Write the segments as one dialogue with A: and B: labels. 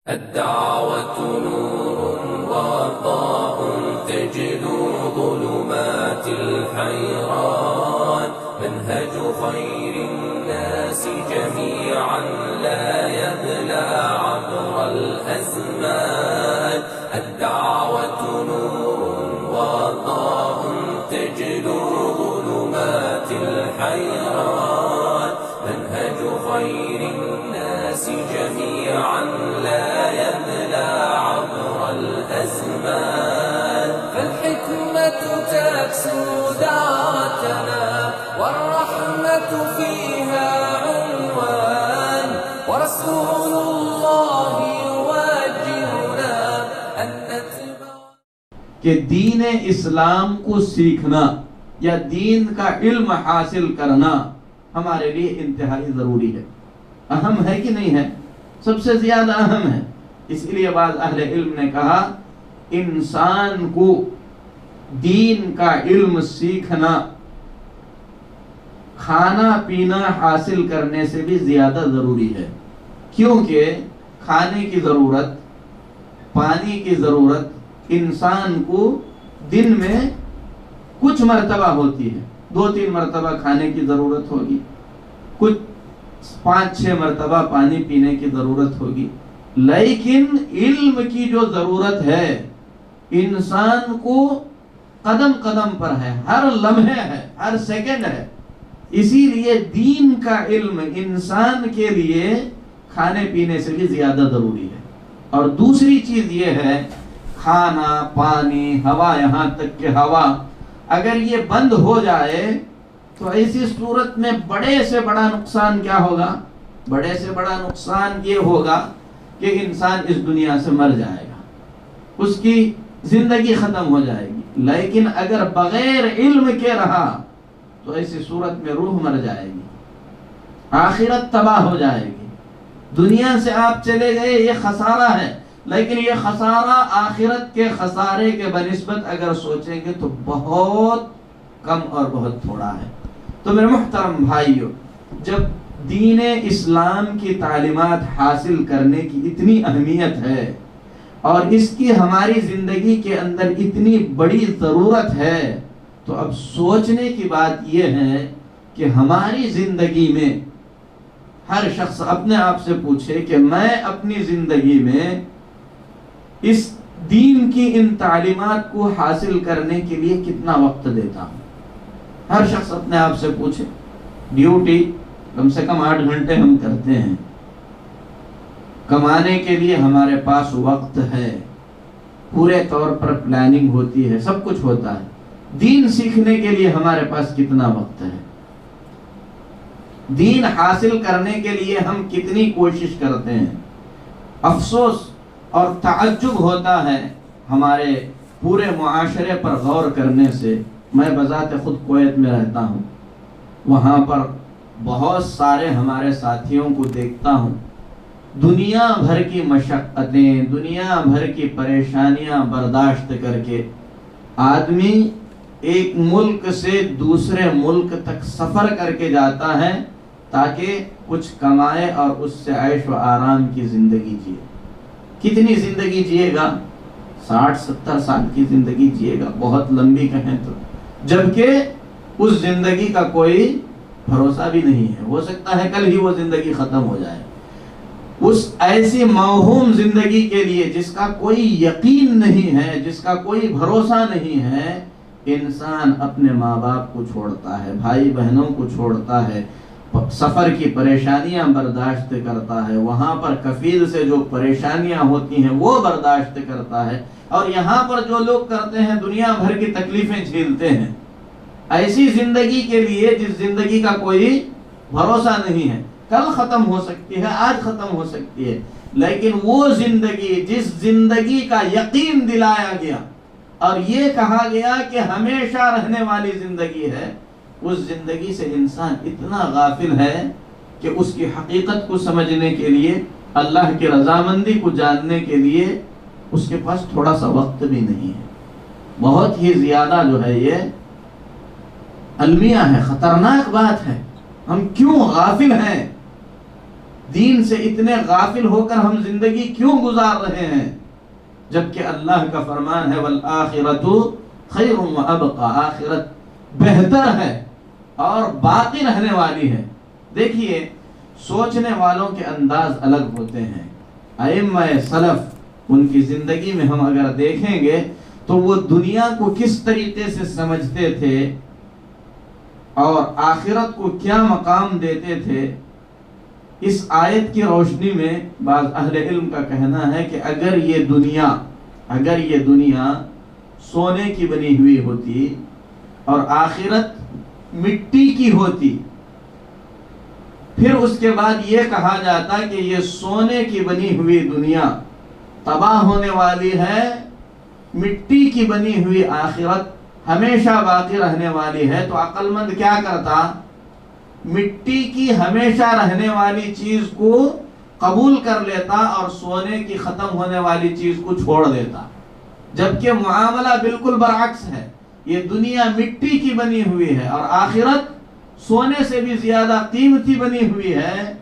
A: الدعوة نور وضاء تجلو ظلمات الحيران، منهج خير الناس جميعا لا يبلى عبر الأزمان. الدعوة نور وضاء تجلو ظلمات الحيران، منهج خير الناس جميعا لا يبلى عبر الأزمان. فالحكمة تكسو دعوتنا والرحمة فيها عنوان، ورسول الله يوجهنا أن نتبع
B: کہ دین اسلام کو سیکھنا یا دین کا علم حاصل کرنا ہمارے لیے انتہائی ضروری ہے. اہم ہے کہ نہیں ہے؟ سب سے زیادہ اہم ہے. اس لیے بعض اہل علم نے کہا انسان کو دین کا علم سیکھنا کھانا پینا حاصل کرنے سے بھی زیادہ ضروری ہے، کیونکہ کھانے کی ضرورت، پانی کی ضرورت انسان کو دن میں کچھ مرتبہ ہوتی ہے. 2-3 مرتبہ کھانے کی ضرورت ہوگی، کچھ 5-6 مرتبہ پانی پینے کی ضرورت ہوگی. لیکن علم کی جو ضرورت ہے انسان کو قدم قدم پر ہے، ہر لمحے ہے، ہر سیکنڈ ہے. اسی لیے دین کا علم انسان کے لیے کھانے پینے سے بھی زیادہ ضروری ہے. اور دوسری چیز یہ ہے کھانا، پانی، ہوا، یہاں تک کہ ہوا اگر یہ بند ہو جائے تو ایسی صورت میں بڑے سے بڑا نقصان کیا ہوگا؟ بڑے سے بڑا نقصان یہ ہوگا کہ انسان اس دنیا سے مر جائے گا، اس کی زندگی ختم ہو جائے گی. لیکن اگر بغیر علم کے رہا تو ایسی صورت میں روح مر جائے گی، آخرت تباہ ہو جائے گی. دنیا سے آپ چلے گئے یہ خسارہ ہے، لیکن یہ خسارہ آخرت کے خسارے کے بنسبت اگر سوچیں گے تو بہت کم اور بہت تھوڑا ہے. تو میرے محترم بھائیو، جب دین اسلام کی تعلیمات حاصل کرنے کی اتنی اہمیت ہے اور اس کی ہماری زندگی کے اندر اتنی بڑی ضرورت ہے، تو اب سوچنے کی بات یہ ہے کہ ہماری زندگی میں ہر شخص اپنے آپ سے پوچھے کہ میں اپنی زندگی میں اس دین کی ان تعلیمات کو حاصل کرنے کے لیے کتنا وقت دیتا ہوں. ہر شخص اپنے آپ سے پوچھے. ڈیوٹی کم سے کم 8 گھنٹے ہم کرتے ہیں، کمانے کے لیے ہمارے پاس وقت ہے، پورے طور پر پلاننگ ہوتی ہے، سب کچھ ہوتا ہے. دین سیکھنے کے لیے ہمارے پاس کتنا وقت ہے؟ دین حاصل کرنے کے لیے ہم کتنی کوشش کرتے ہیں؟ افسوس اور تعجب ہوتا ہے ہمارے پورے معاشرے پر غور کرنے سے. میں بذات خود کویت میں رہتا ہوں، وہاں پر بہت سارے ہمارے ساتھیوں کو دیکھتا ہوں، دنیا بھر کی مشقتیں، دنیا بھر کی پریشانیاں برداشت کر کے آدمی ایک ملک سے دوسرے ملک تک سفر کر کے جاتا ہے تاکہ کچھ کمائے اور اس سے عیش و آرام کی زندگی جیے. کتنی زندگی جیے گا؟ 60-70 سال کی زندگی جیے گا، بہت لمبی کہیں تو. جبکہ اس زندگی کا کوئی بھروسہ بھی نہیں ہے، ہو سکتا ہے کل ہی وہ زندگی ختم ہو جائے. اس ایسی موہوم زندگی کے لیے جس کا کوئی یقین نہیں ہے، جس کا کوئی بھروسہ نہیں ہے، انسان اپنے ماں باپ کو چھوڑتا ہے، بھائی بہنوں کو چھوڑتا ہے، سفر کی پریشانیاں برداشت کرتا ہے، وہاں پر کفیل سے جو پریشانیاں ہوتی ہیں وہ برداشت کرتا ہے، اور یہاں پر جو لوگ کرتے ہیں دنیا بھر کی تکلیفیں جھیلتے ہیں. ایسی زندگی کے لیے جس زندگی کا کوئی بھروسہ نہیں ہے، کل ختم ہو سکتی ہے، آج ختم ہو سکتی ہے. لیکن وہ زندگی جس زندگی کا یقین دلایا گیا اور یہ کہا گیا کہ ہمیشہ رہنے والی زندگی ہے، اس زندگی سے انسان اتنا غافل ہے کہ اس کی حقیقت کو سمجھنے کے لیے، اللہ کی رضامندی کو جاننے کے لیے اس کے پاس تھوڑا سا وقت بھی نہیں ہے. بہت ہی زیادہ جو ہے یہ المیہ ہے، خطرناک بات ہے. ہم کیوں غافل ہیں؟ دین سے اتنے غافل ہو کر ہم زندگی کیوں گزار رہے ہیں، جبکہ اللہ کا فرمان ہے وَالْآخِرَةُ خَيْرٌ وَأَبْقَىٰ، آخرت بہتر ہے اور باقی رہنے والی ہے۔ دیکھیے سوچنے والوں کے انداز الگ ہوتے ہیں۔ ائمہ سلف، ان کی زندگی میں ہم اگر دیکھیں گے تو وہ دنیا کو کس طریقے سے سمجھتے تھے اور آخرت کو کیا مقام دیتے تھے، اس آیت کی روشنی میں بعض اہل علم کا کہنا ہے کہ اگر یہ دنیا سونے کی بنی ہوئی ہوتی اور آخرت مٹی کی ہوتی، پھر اس کے بعد یہ کہا جاتا کہ یہ سونے کی بنی ہوئی دنیا تباہ ہونے والی ہے، مٹی کی بنی ہوئی آخرت ہمیشہ باقی رہنے والی ہے، تو عقل مند کیا کرتا؟ مٹی کی ہمیشہ رہنے والی چیز کو قبول کر لیتا اور سونے کی ختم ہونے والی چیز کو چھوڑ دیتا۔ جبکہ معاملہ بالکل برعکس ہے، یہ دنیا مٹی کی بنی ہوئی ہے اور آخرت سونے سے بھی زیادہ قیمتی بنی ہوئی ہے،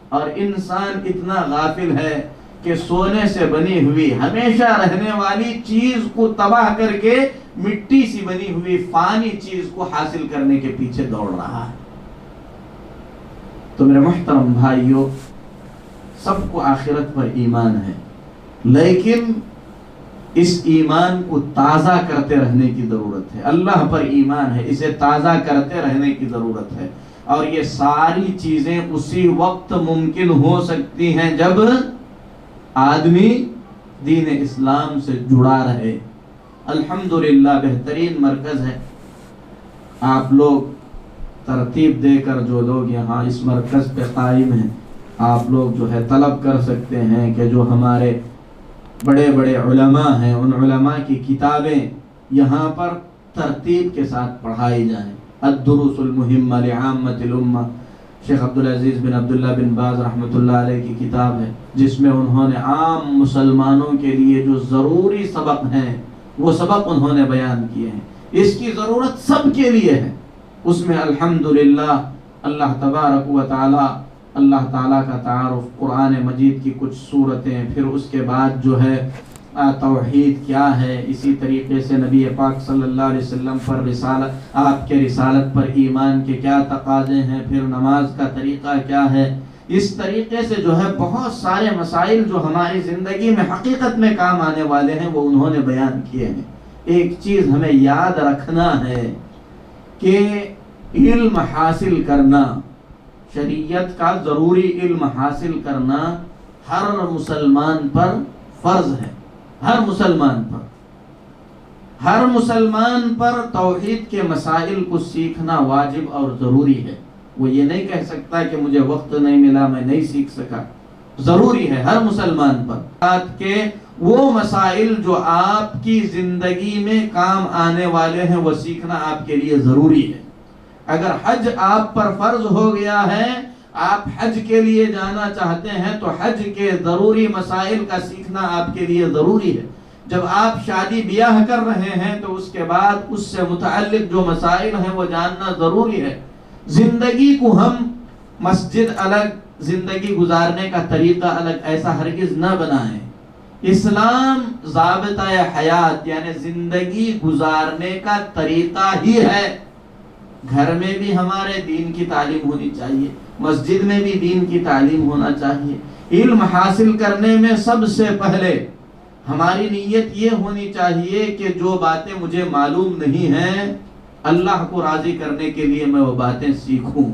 B: اور انسان اتنا غافل ہے کہ سونے سے بنی ہوئی ہمیشہ رہنے والی چیز کو تباہ کر کے مٹی سی بنی ہوئی فانی چیز کو حاصل کرنے کے پیچھے دوڑ رہا ہے۔ تو میرے محترم بھائیوں، سب کو آخرت پر ایمان ہے، لیکن اس ایمان کو تازہ کرتے رہنے کی ضرورت ہے۔ اللہ پر ایمان ہے، اسے تازہ کرتے رہنے کی ضرورت ہے، اور یہ ساری چیزیں اسی وقت ممکن ہو سکتی ہیں جب آدمی دین اسلام سے جڑا رہے۔ الحمدللہ بہترین مرکز ہے، آپ لوگ ترتیب دے کر جو لوگ یہاں اس مرکز پہ قائم ہیں، آپ لوگ جو ہے طلب کر سکتے ہیں کہ جو ہمارے بڑے بڑے علماء ہیں ان علماء کی کتابیں یہاں پر ترتیب کے ساتھ پڑھائی جائیں۔ الدروس المہمہ لعامۃ الامہ، شیخ عبدالعزیز بن عبداللہ بن باز رحمۃ اللہ علیہ کی کتاب ہے، جس میں انہوں نے عام مسلمانوں کے لیے جو ضروری سبق ہیں وہ سبق انہوں نے بیان کیے ہیں۔ اس کی ضرورت سب کے لیے ہے۔ اس میں الحمدللہ اللہ تبارک و تعالی، اللہ تعالیٰ کا تعارف، قرآن مجید کی کچھ صورتیں، پھر اس کے بعد جو ہے توحید کیا ہے، اسی طریقے سے نبی پاک صلی اللہ علیہ وسلم پر رسالت، آپ کے رسالت پر ایمان کے کیا تقاضے ہیں، پھر نماز کا طریقہ کیا ہے، اس طریقے سے جو ہے بہت سارے مسائل جو ہماری زندگی میں حقیقت میں کام آنے والے ہیں وہ انہوں نے بیان کیے ہیں۔ ایک چیز ہمیں یاد رکھنا ہے کہ علم حاصل کرنا، شریعت کا ضروری علم حاصل کرنا ہر مسلمان پر فرض ہے۔ ہر مسلمان پر توحید کے مسائل کو سیکھنا واجب اور ضروری ہے۔ وہ یہ نہیں کہہ سکتا کہ مجھے وقت نہیں ملا، میں نہیں سیکھ سکا، ضروری ہے ہر مسلمان پر کہ وہ مسائل جو آپ کی زندگی میں کام آنے والے ہیں وہ سیکھنا آپ کے لیے ضروری ہے۔ اگر حج آپ پر فرض ہو گیا ہے، آپ حج کے لیے جانا چاہتے ہیں تو حج کے ضروری مسائل کا سیکھنا آپ کے لیے ضروری ہے۔ جب آپ شادی بیاہ کر رہے ہیں تو اس کے بعد اس سے متعلق جو مسائل ہیں وہ جاننا ضروری ہے۔ زندگی کو ہم مسجد الگ، زندگی گزارنے کا طریقہ الگ، ایسا ہرگز نہ بنائیں۔ اسلام ضابطہ حیات یعنی زندگی گزارنے کا طریقہ ہی ہے۔ گھر میں بھی ہمارے دین کی تعلیم ہونی چاہیے، مسجد میں بھی دین کی تعلیم ہونا چاہیے۔ علم حاصل کرنے میں سب سے پہلے ہماری نیت یہ ہونی چاہیے کہ جو باتیں مجھے معلوم نہیں ہیں اللہ کو راضی کرنے کے لیے میں وہ باتیں سیکھوں۔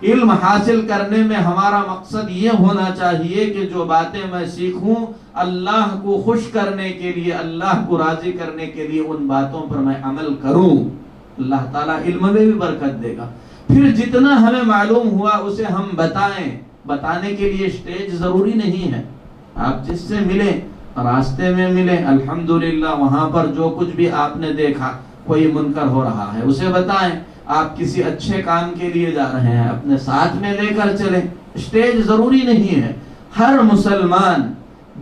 B: علم حاصل کرنے میں ہمارا مقصد یہ ہونا چاہیے کہ جو باتیں میں سیکھوں اللہ کو خوش کرنے کے لیے، اللہ کو راضی کرنے کے لیے ان باتوں پر میں عمل کروں۔ اللہ تعالیٰ علم میں بھی برکت دے گا۔ پھر جتنا ہمیں معلوم ہوا اسے ہم بتائیں۔ بتانے کے لیے اسٹیج ضروری نہیں ہے، آپ جس سے ملیں، راستے میں ملیں، الحمدللہ وہاں پر جو کچھ بھی آپ نے دیکھا، کوئی منکر ہو رہا ہے اسے بتائیں، آپ کسی اچھے کام کے لیے جا رہے ہیں اپنے ساتھ میں لے کر چلیں۔ اسٹیج ضروری نہیں ہے۔ ہر مسلمان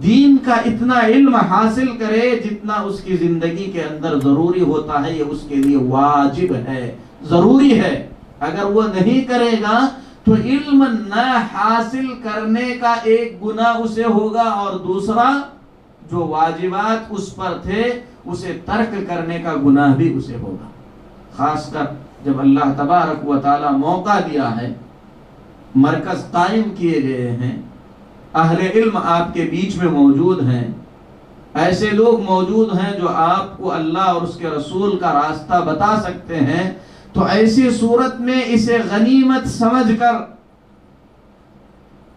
B: دین کا اتنا علم حاصل کرے جتنا اس کی زندگی کے اندر ضروری ہوتا ہے، یہ اس کے لیے واجب ہے، ضروری ہے۔ اگر وہ نہیں کرے گا تو علم نہ حاصل کرنے کا ایک گناہ اسے ہوگا، اور دوسرا جو واجبات اس پر تھے اسے ترک کرنے کا گناہ بھی اسے ہوگا۔ خاص کر جب اللہ تبارک و تعالی موقع دیا ہے، مرکز قائم کیے گئے ہیں، اہل علم آپ کے بیچ میں موجود ہیں، ایسے لوگ موجود ہیں جو آپ کو اللہ اور اس کے رسول کا راستہ بتا سکتے ہیں، تو ایسی صورت میں اسے غنیمت سمجھ کر،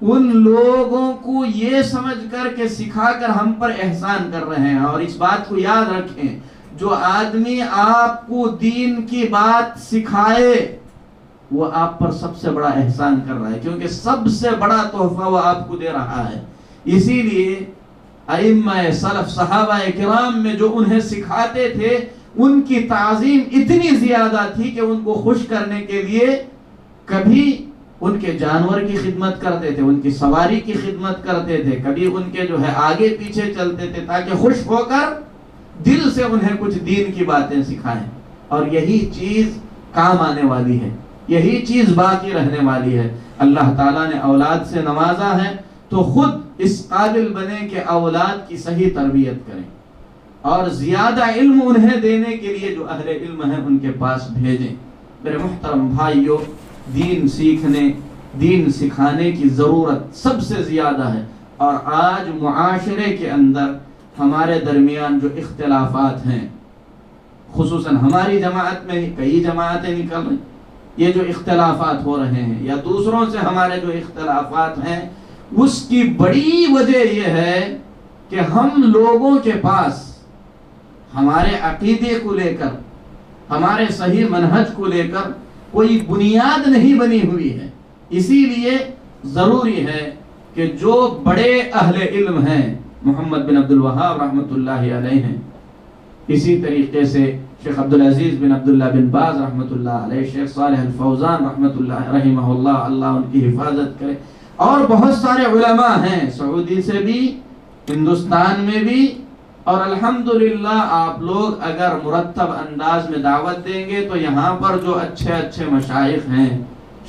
B: ان لوگوں کو یہ سمجھ کر کہ سکھا کر ہم پر احسان کر رہے ہیں، اور اس بات کو یاد رکھیں، جو آدمی آپ کو دین کی بات سکھائے وہ آپ پر سب سے بڑا احسان کر رہا ہے، کیونکہ سب سے بڑا تحفہ وہ آپ کو دے رہا ہے۔ اسی لیے ائمہ سلف صحابہ کرام میں جو انہیں سکھاتے تھے، ان کی تعظیم اتنی زیادہ تھی کہ ان کو خوش کرنے کے لیے کبھی ان کے جانور کی خدمت کرتے تھے، ان کی سواری کی خدمت کرتے تھے، کبھی ان کے جو ہے آگے پیچھے چلتے تھے، تاکہ خوش ہو کر دل سے انہیں کچھ دین کی باتیں سکھائیں۔ اور یہی چیز کام آنے والی ہے، یہی چیز باقی رہنے والی ہے۔ اللہ تعالیٰ نے اولاد سے نوازا ہے تو خود اس قابل بنے کہ اولاد کی صحیح تربیت کریں، اور زیادہ علم انہیں دینے کے لیے جو اہل علم ہیں ان کے پاس بھیجیں۔ میرے محترم بھائیوں، دین سیکھنے، دین سکھانے کی ضرورت سب سے زیادہ ہے، اور آج معاشرے کے اندر ہمارے درمیان جو اختلافات ہیں، خصوصاً ہماری جماعت میں کئی جماعتیں نکل رہی، یہ جو اختلافات ہو رہے ہیں یا دوسروں سے ہمارے جو اختلافات ہیں، اس کی بڑی وجہ یہ ہے کہ ہم لوگوں کے پاس ہمارے عقیدے کو لے کر، ہمارے صحیح منہج کو لے کر کوئی بنیاد نہیں بنی ہوئی ہے۔ اسی لیے ضروری ہے کہ جو بڑے اہل علم ہیں، محمد بن عبد الوہاب رحمۃ اللہ علیہ ہیں، اسی طریقے سے شیخ عبدالعزیز بن عبداللہ بن باز رحمۃ اللہ علیہ، شیخ صالح الفوزان رحمۃ اللہ رحمہ اللہ، اللہ ان کی حفاظت کرے، اور بہت سارے علماء ہیں سعودی سے بھی، ہندوستان میں بھی، اور الحمدللہ آپ لوگ اگر مرتب انداز میں دعوت دیں گے تو یہاں پر جو اچھے اچھے مشائخ ہیں،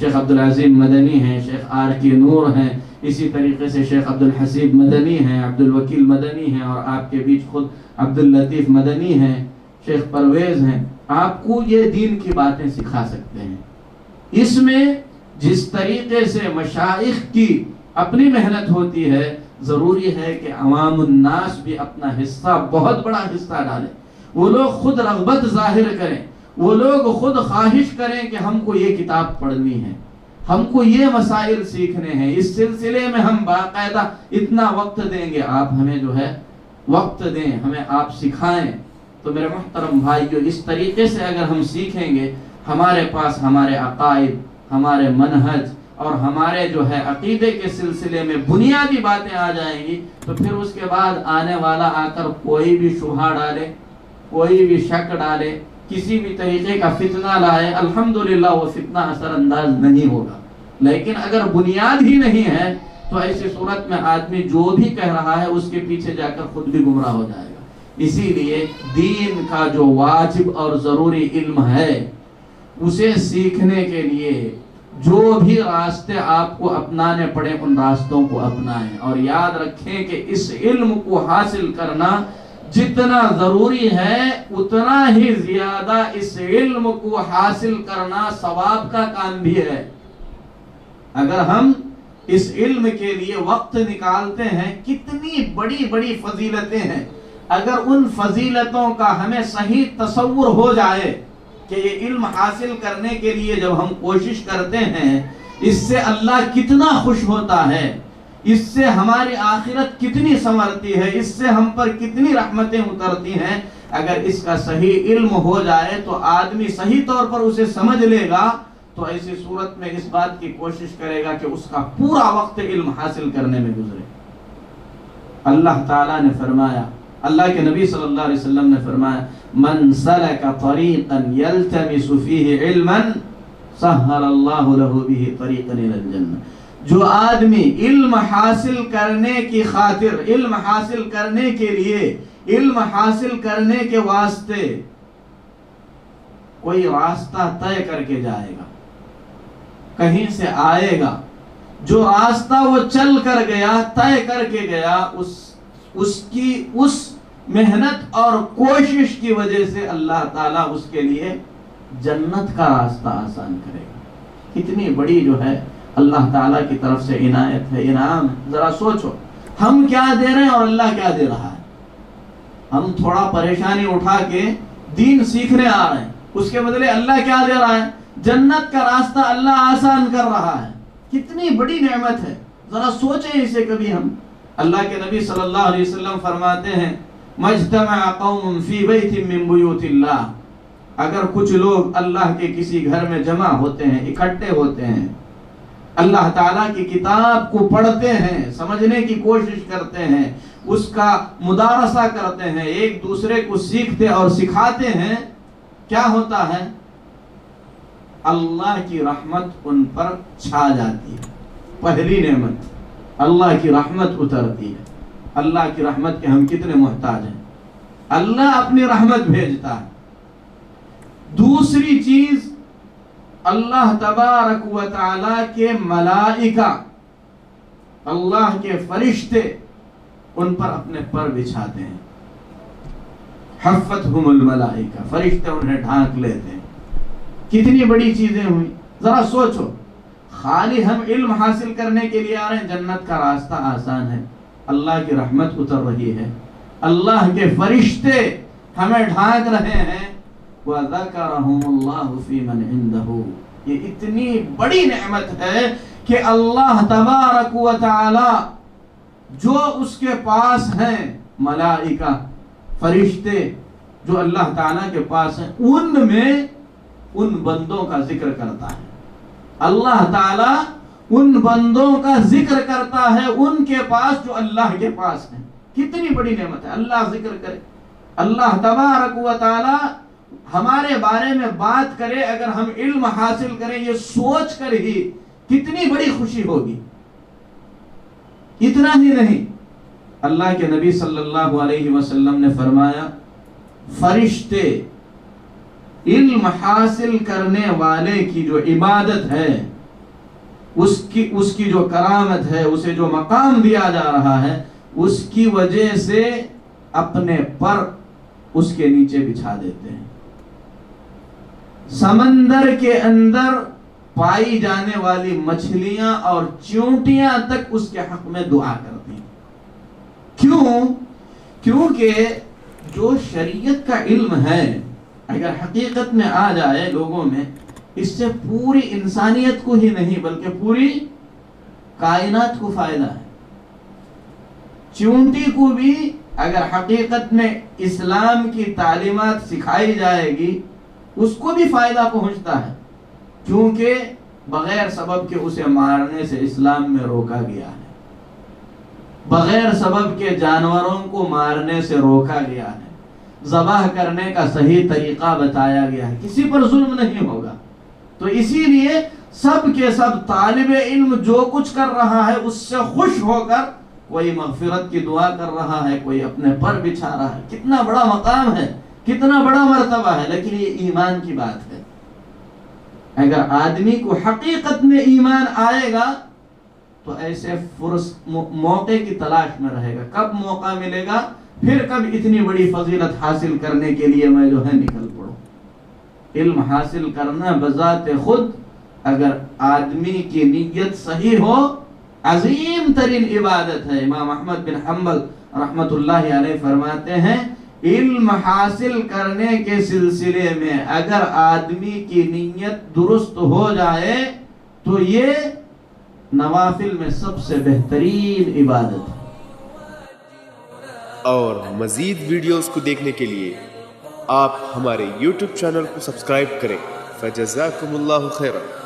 B: شیخ عبدالعظیم مدنی ہیں، شیخ آر کے نور ہیں، اسی طریقے سے شیخ عبدالحسیب مدنی ہیں، عبدالوکیل مدنی ہیں، اور آپ کے بیچ خود عبداللطیف مدنی ہیں، شیخ پرویز ہیں، آپ کو یہ دین کی باتیں سکھا سکتے ہیں۔ اس میں جس طریقے سے مشائخ کی اپنی محنت ہوتی ہے، ضروری ہے کہ عوام الناس بھی اپنا حصہ، بہت بڑا حصہ ڈالیں، وہ لوگ خود رغبت ظاہر کریں، وہ لوگ خود خواہش کریں کہ ہم کو یہ کتاب پڑھنی ہے، ہم کو یہ مسائل سیکھنے ہیں، اس سلسلے میں ہم باقاعدہ اتنا وقت دیں گے، آپ ہمیں جو ہے وقت دیں، ہمیں آپ سکھائیں۔ تو میرے محترم بھائیو، اس طریقے سے اگر ہم سیکھیں گے، ہمارے پاس ہمارے عقائد، ہمارے منہج اور ہمارے جو ہے عقیدے کے سلسلے میں بنیادی باتیں آ جائیں گی، تو پھر اس کے بعد آنے والا آ کر کوئی بھی شبہہ ڈالے، کوئی بھی شک ڈالے، کسی بھی طریقے کا فتنہ لائے، الحمدللہ وہ فتنہ اثر انداز نہیں ہوگا۔ لیکن اگر بنیاد ہی نہیں ہے تو ایسی صورت میں آدمی جو بھی کہہ رہا ہے اس کے پیچھے جا کر خود بھی گمراہ ہو جائے گا۔ اسی لیے دین کا جو واجب اور ضروری علم ہے، اسے سیکھنے کے لیے جو بھی راستے آپ کو اپنانے پڑے ان راستوں کو اپنائیں، اور یاد رکھیں کہ اس علم کو حاصل کرنا جتنا ضروری ہے اتنا ہی زیادہ اس علم کو حاصل کرنا ثواب کا کام بھی ہے۔ اگر ہم اس علم کے لیے وقت نکالتے ہیں، کتنی بڑی بڑی فضیلتیں ہیں، اگر ان فضیلتوں کا ہمیں صحیح تصور ہو جائے کہ یہ علم حاصل کرنے کے لیے جب ہم کوشش کرتے ہیں، اس سے اللہ کتنا خوش ہوتا ہے، اس سے ہماری آخرت کتنی سنورتی ہے، اس سے ہم پر کتنی رحمتیں اترتی ہیں، اگر اس کا صحیح علم ہو جائے تو آدمی صحیح طور پر اسے سمجھ لے گا، تو ایسی صورت میں اس بات کی کوشش کرے گا کہ اس کا پورا وقت علم حاصل کرنے میں گزرے۔ اللہ تعالیٰ نے فرمایا، اللہ کے نبی صلی اللہ علیہ وسلم نے فرمایا، من سلک طریقا یلتمس فیہ علما سہل اللہ لہ بہ طریقا الی الجنہ۔ جو آدمی علم حاصل کرنے کی خاطر، علم حاصل کرنے کے لیے، علم حاصل کرنے کے واسطے کوئی راستہ طے کر کے جائے گا، کہیں سے آئے گا، جو راستہ وہ چل کر گیا، طے کر کے گیا، اس کی اس محنت اور کوشش کی وجہ سے اللہ تعالیٰ اس کے لیے جنت کا راستہ آسان کرے گا۔ کتنی بڑی جو ہے اللہ تعالیٰ کی طرف سے عنایت ہے، انعام ہے۔ ذرا سوچو ہم کیا دے رہے ہیں اور اللہ کیا دے رہا ہے۔ ہم تھوڑا پریشانی اٹھا کے دین سیکھنے آ رہے ہیں، اس کے بدلے اللہ کیا دے رہا ہے؟ جنت کا راستہ اللہ آسان کر رہا ہے۔ کتنی بڑی نعمت ہے، ذرا سوچیں اسے کبھی ہم۔ اللہ کے نبی صلی اللہ علیہ وسلم فرماتے ہیں مجتمع قوم فی بیت من بیوت اللہ، اگر کچھ لوگ اللہ کے کسی گھر میں جمع ہوتے ہیں، اکٹھے ہوتے ہیں، اللہ تعالیٰ کی کتاب کو پڑھتے ہیں، سمجھنے کی کوشش کرتے ہیں، اس کا مدارسہ کرتے ہیں، ایک دوسرے کو سیکھتے اور سکھاتے ہیں، کیا ہوتا ہے؟ اللہ کی رحمت ان پر چھا جاتی ہے۔ پہلی نعمت اللہ کی رحمت اترتی ہے۔ اللہ کی رحمت کے ہم کتنے محتاج ہیں، اللہ اپنی رحمت بھیجتا ہے۔ دوسری چیز، اللہ تبارک و تعالی کے ملائکہ، اللہ کے فرشتے ان پر اپنے پر بچھاتے ہیں۔ حفتہم الملائکہ، فرشتے انہیں ڈھانک لیتے ہیں۔ کتنی بڑی چیزیں ہوئی، ذرا سوچو۔ خالی ہم علم حاصل کرنے کے لیے آ رہے ہیں، جنت کا راستہ آسان ہے، اللہ کی رحمت اتر رہی ہے، اللہ کے فرشتے ہمیں ڈھانک رہے ہیں۔ وَذَكَرَهُمُ اللَّهُ فِي مَنْ عِنْدَهُ، یہ اتنی بڑی نعمت ہے کہ اللہ تبارک و تعالی جو اس کے پاس ہیں، ملائکہ فرشتے جو اللہ تعالیٰ کے پاس ہیں، ان میں ان بندوں کا ذکر کرتا ہے۔ اللہ تعالیٰ ان بندوں کا ذکر کرتا ہے ان کے پاس جو اللہ کے پاس ہیں۔ کتنی بڑی نعمت ہے، اللہ ذکر کرے، اللہ تبارک و تعالی ہمارے بارے میں بات کرے، اگر ہم علم حاصل کریں یہ سوچ کر ہی کتنی بڑی خوشی ہوگی۔ اتنا ہی نہیں، اللہ کے نبی صلی اللہ علیہ وسلم نے فرمایا فرشتے علم حاصل کرنے والے کی جو عبادت ہے، اس کی جو کرامت ہے، اسے جو مقام دیا جا رہا ہے، اس کی وجہ سے اپنے پر اس کے نیچے بچھا دیتے ہیں۔ سمندر کے اندر پائی جانے والی مچھلیاں اور چیونٹیاں تک اس کے حق میں دعا کرتی ہیں۔ کیوں؟ کیونکہ جو شریعت کا علم ہے اگر حقیقت میں آ جائے لوگوں میں، اس سے پوری انسانیت کو ہی نہیں بلکہ پوری کائنات کو فائدہ ہے۔ چیونٹی کو بھی اگر حقیقت میں اسلام کی تعلیمات سکھائی جائے گی اس کو بھی فائدہ پہنچتا ہے، کیونکہ بغیر سبب کے اسے مارنے سے اسلام میں روکا گیا ہے، بغیر سبب کے جانوروں کو مارنے سے روکا گیا ہے، ذبح کرنے کا صحیح طریقہ بتایا گیا ہے، کسی پر ظلم نہیں ہوگا۔ تو اسی لیے سب کے سب طالب علم جو کچھ کر رہا ہے اس سے خوش ہو کر کوئی مغفرت کی دعا کر رہا ہے، کوئی اپنے پر بچھا رہا ہے۔ کتنا بڑا مقام ہے، کتنا بڑا مرتبہ ہے، لیکن یہ ایمان کی بات ہے۔ اگر آدمی کو حقیقت میں ایمان آئے گا تو ایسے موقع کی تلاش میں رہے گا، کب موقع ملے گا، پھر کب اتنی بڑی فضیلت حاصل کرنے کے لیے میں جو ہے نکل پڑوں۔ علم حاصل کرنا بذات خود اگر آدمی کی نیت صحیح ہو عظیم ترین عبادت ہے۔ امام احمد بن حنبل رحمت اللہ علیہ فرماتے ہیں علم حاصل کرنے کے سلسلے میں اگر آدمی کی نیت درست ہو جائے تو یہ نوافل میں سب سے بہترین عبادت ہے۔
C: اور مزید ویڈیوز کو دیکھنے کے لیے آپ ہمارے YouTube چینل کو سبسکرائب کریں۔ فجزاکم اللہ خیرا۔